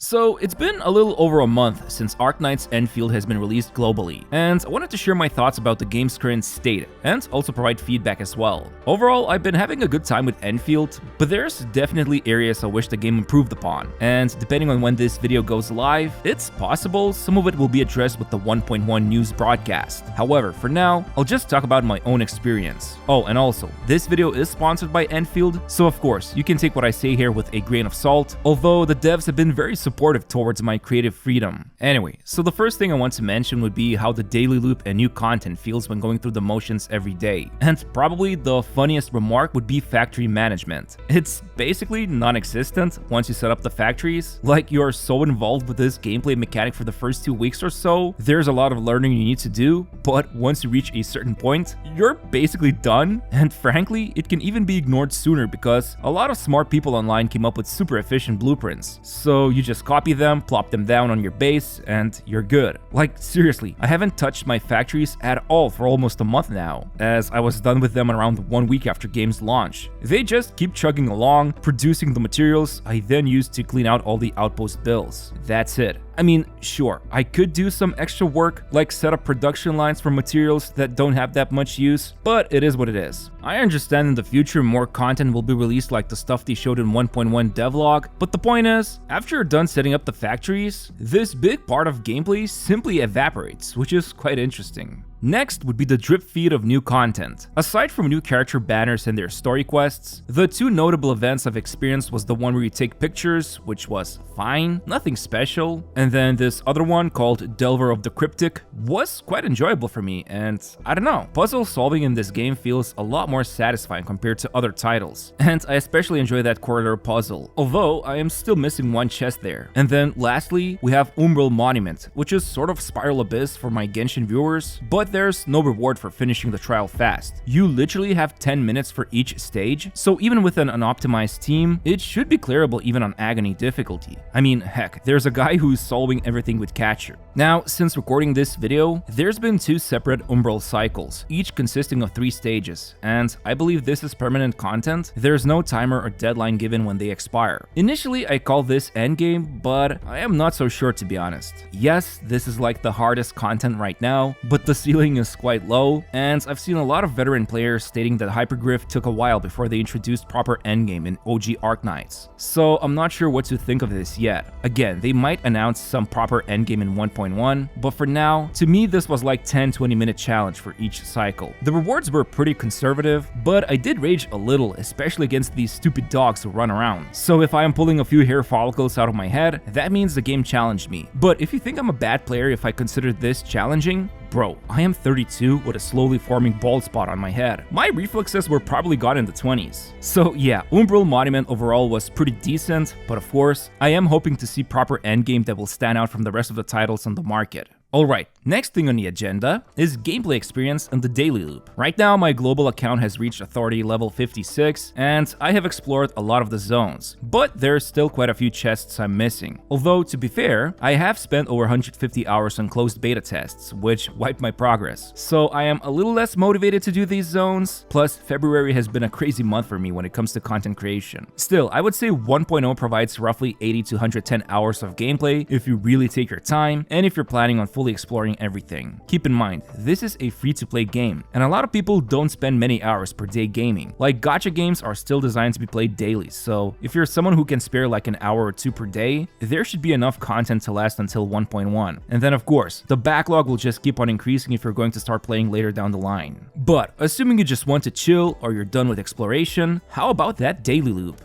So it's been a little over a month since Arknights Endfield has been released globally, and I wanted to share my thoughts about the game's current state, and also provide feedback as well. Overall, I've been having a good time with Endfield, but there's definitely areas I wish the game improved upon, and depending on when this video goes live, it's possible some of it will be addressed with the 1.1 news broadcast. However, for now, I'll just talk about my own experience. Oh, and also, this video is sponsored by Endfield, so of course, you can take what I say here with a grain of salt, although the devs have been very supportive towards my creative freedom. Anyway, so the first thing I want to mention would be how the daily loop and new content feels when going through the motions every day. And probably the funniest remark would be factory management. It's basically non-existent once you set up the factories. Like, you're so involved with this gameplay mechanic for the first 2 weeks or so, there's a lot of learning you need to do, but once you reach a certain point, you're basically done. And frankly, it can even be ignored sooner because a lot of smart people online came up with super efficient blueprints. So you just copy them, plop them down on your base, and you're good. Like, seriously, I haven't touched my factories at all for almost a month now, as I was done with them around 1 week after game's launch. They just keep chugging along, producing the materials I then use to clean out all the outpost bills. That's it. I mean, sure, I could do some extra work, like set up production lines for materials that don't have that much use, but it is what it is. I understand in the future more content will be released like the stuff they showed in 1.1 devlog, but the point is, after you're done setting up the factories, this big part of gameplay simply evaporates, which is quite interesting. Next would be the drip feed of new content. Aside from new character banners and their story quests, the two notable events I've experienced was the one where you take pictures, which was fine, nothing special, and then this other one called Delver of the Cryptic was quite enjoyable for me, and I don't know, puzzle solving in this game feels a lot more satisfying compared to other titles, and I especially enjoy that corridor puzzle, although I am still missing one chest there. And then lastly, we have Umbral Monument, which is sort of Spiral Abyss for my Genshin viewers, but there's no reward for finishing the trial fast. You literally have 10 minutes for each stage, so even with an unoptimized team, it should be clearable even on Agony difficulty. I mean, heck, there's a guy who's solving everything with Catcher. Now, since recording this video, there's been 2 separate Umbral cycles, each consisting of 3 stages, and I believe this is permanent content. There's no timer or deadline given when they expire. Initially, I called this endgame, but I am not so sure, to be honest. Yes, this is like the hardest content right now, but the ceiling is quite low, and I've seen a lot of veteran players stating that Hypergriff took a while before they introduced proper endgame in OG Arknights. So I'm not sure what to think of this yet. Again, they might announce some proper endgame in 1.1, but for now, to me this was like 10-20 minute challenge for each cycle. The rewards were pretty conservative, but I did rage a little, especially against these stupid dogs who run around. So if I am pulling a few hair follicles out of my head, that means the game challenged me. But if you think I'm a bad player if I consider this challenging, bro, I am 32 with a slowly forming bald spot on my head. My reflexes were probably got in the 20s. So yeah, Umbral Monument overall was pretty decent, but of course, I am hoping to see proper endgame that will stand out from the rest of the titles on the market. Alright, next thing on the agenda is gameplay experience in the daily loop. Right now, my global account has reached authority level 56, and I have explored a lot of the zones, but there's still quite a few chests I'm missing. Although, to be fair, I have spent over 150 hours on closed beta tests, which wiped my progress. So I am a little less motivated to do these zones, plus February has been a crazy month for me when it comes to content creation. Still, I would say 1.0 provides roughly 80 to 110 hours of gameplay if you really take your time, and if you're planning on fully exploring everything. Keep in mind, this is a free-to-play game, and a lot of people don't spend many hours per day gaming. Like, gacha games are still designed to be played daily, so if you're someone who can spare like an hour or 2 per day, there should be enough content to last until 1.1. And then of course, the backlog will just keep on increasing if you're going to start playing later down the line. But assuming you just want to chill or you're done with exploration, how about that daily loop?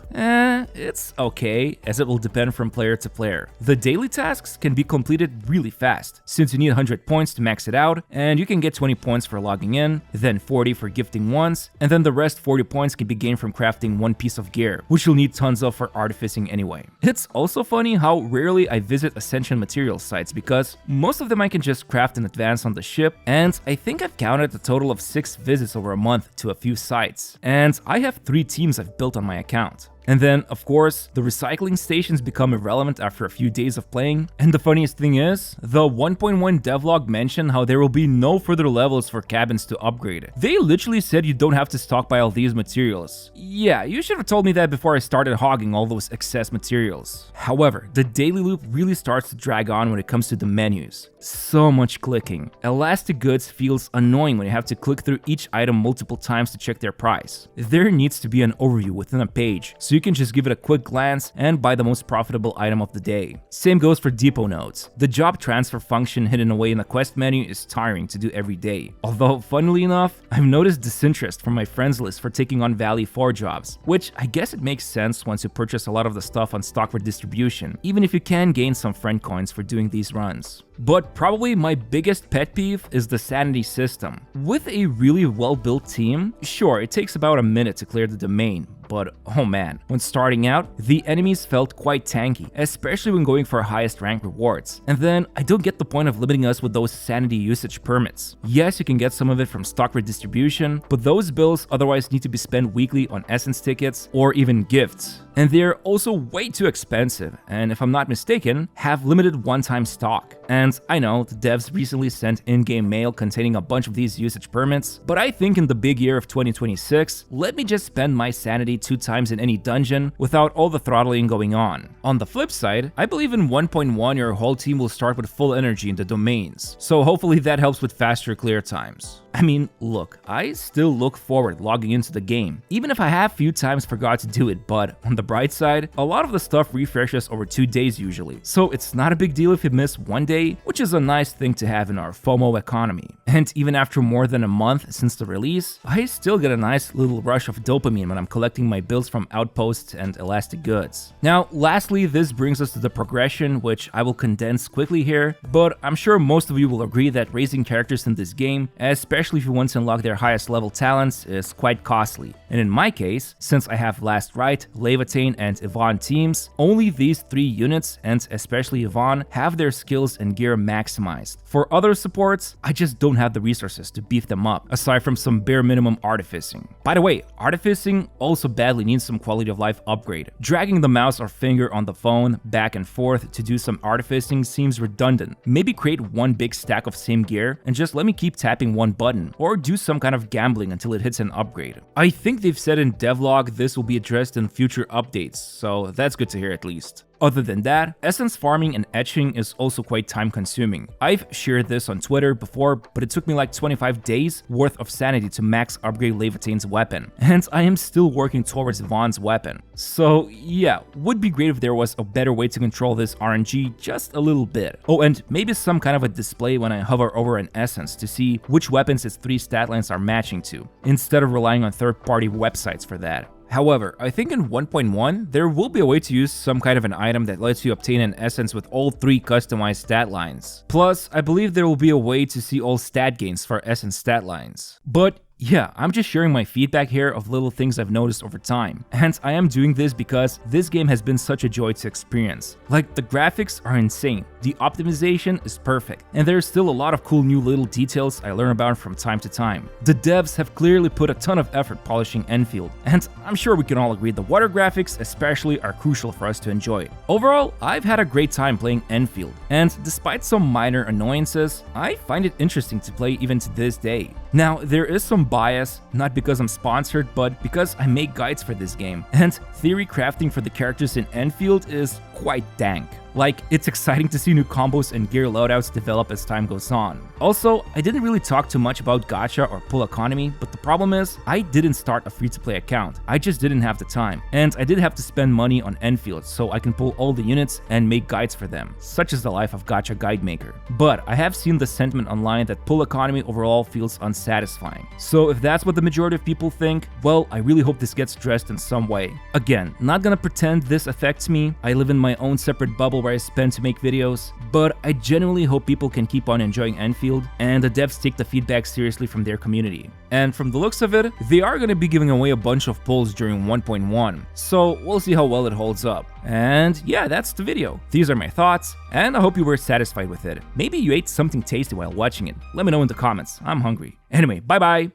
It's okay, as it will depend from player to player. The daily tasks can be completed really fast, since you need 100 points to max it out, and you can get 20 points for logging in, then 40 for gifting once, and then the rest 40 points can be gained from crafting one piece of gear, which you'll need tons of for artificing anyway. It's also funny how rarely I visit Ascension materials sites because most of them I can just craft in advance on the ship, and I think I've counted a total of 6 visits over a month to a few sites, and I have 3 teams I've built on my account. And then, of course, the recycling stations become irrelevant after a few days of playing. And the funniest thing is, the 1.1 devlog mentioned how there will be no further levels for cabins to upgrade. They literally said you don't have to stockpile these materials. Yeah, you should have told me that before I started hogging all those excess materials. However, the daily loop really starts to drag on when it comes to the menus. So much clicking. Elastic Goods feels annoying when you have to click through each item multiple times to check their price. There needs to be an overview within a page, so you can just give it a quick glance and buy the most profitable item of the day. Same goes for depot nodes. The job transfer function hidden away in the quest menu is tiring to do every day. Although, funnily enough, I've noticed disinterest from my friends list for taking on Valley 4 jobs, which I guess it makes sense once you purchase a lot of the stuff on stock for distribution, even if you can gain some friend coins for doing these runs. But probably my biggest pet peeve is the Sanity system. With a really well-built team, sure, it takes about a minute to clear the domain, but oh man, when starting out, the enemies felt quite tanky, especially when going for highest rank rewards. And then, I don't get the point of limiting us with those Sanity usage permits. Yes, you can get some of it from stock redistribution, but those bills otherwise need to be spent weekly on essence tickets or even gifts. And they're also way too expensive, and if I'm not mistaken, have limited one-time stock. And I know, the devs recently sent in-game mail containing a bunch of these usage permits, but I think in the big year of 2026, let me just spend my sanity 2 times in any dungeon without all the throttling going on. On the flip side, I believe in 1.1 your whole team will start with full energy in the domains, so hopefully that helps with faster clear times. I mean, look, I still look forward logging into the game, even if I have few times forgot to do it, but on the bright side, a lot of the stuff refreshes over 2 days usually, so it's not a big deal if you miss 1 day, which is a nice thing to have in our FOMO economy. And even after more than a month since the release, I still get a nice little rush of dopamine when I'm collecting my builds from outposts and elastic goods. Now, lastly, this brings us to the progression, which I will condense quickly here, but I'm sure most of you will agree that raising characters in this game, especially if you want to unlock their highest level talents, is quite costly. And in my case, since I have Last Rite, Leviathan, and Yvonne teams, only these 3 units, and especially Yvonne, have their skills and gear maximized. For other supports, I just don't have the resources to beef them up, aside from some bare minimum artificing. By the way, artificing also badly needs some quality of life upgrade. Dragging the mouse or finger on the phone back and forth to do some artificing seems redundant. Maybe create one big stack of same gear and just let me keep tapping one button, or do some kind of gambling until it hits an upgrade. I think they've said in devlog this will be addressed in future updates, so that's good to hear at least. Other than that, essence farming and etching is also quite time consuming. I've shared this on Twitter before, but it took me like 25 days worth of sanity to max upgrade Leviathan's weapon, and I am still working towards Yvonne's weapon. So yeah, would be great if there was a better way to control this RNG just a little bit. Oh, and maybe some kind of a display when I hover over an essence to see which weapons its 3 stat lines are matching to, instead of relying on third-party websites for that. However, I think in 1.1, there will be a way to use some kind of an item that lets you obtain an essence with all 3 customized stat lines. Plus, I believe there will be a way to see all stat gains for essence stat lines. But yeah, I'm just sharing my feedback here of little things I've noticed over time. And I am doing this because this game has been such a joy to experience. Like, the graphics are insane, the optimization is perfect, and there's still a lot of cool new little details I learn about from time to time. The devs have clearly put a ton of effort polishing Endfield, and I'm sure we can all agree the water graphics especially are crucial for us to enjoy it. Overall, I've had a great time playing Endfield, and despite some minor annoyances, I find it interesting to play even to this day. Now, there is some bias, not because I'm sponsored, but because I make guides for this game, and theory crafting for the characters in Endfield is quite dank. Like, it's exciting to see new combos and gear loadouts develop as time goes on. Also, I didn't really talk too much about Gacha or pull economy, but the problem is, I didn't start a free-to-play account. I just didn't have the time, and I did have to spend money on Endfield so I can pull all the units and make guides for them. Such is the life of Gacha guide maker. But I have seen the sentiment online that pull economy overall feels unsatisfying. So if that's what the majority of people think, well, I really hope this gets addressed in some way. Again, not gonna pretend this affects me. I live in my own separate bubble where I spend to make videos, but I genuinely hope people can keep on enjoying Endfield and the devs take the feedback seriously from their community. And from the looks of it, they are going to be giving away a bunch of pulls during 1.1, so we'll see how well it holds up. And yeah, that's the video. These are my thoughts, and I hope you were satisfied with it. Maybe you ate something tasty while watching it. Let me know in the comments. I'm hungry. Anyway, bye bye!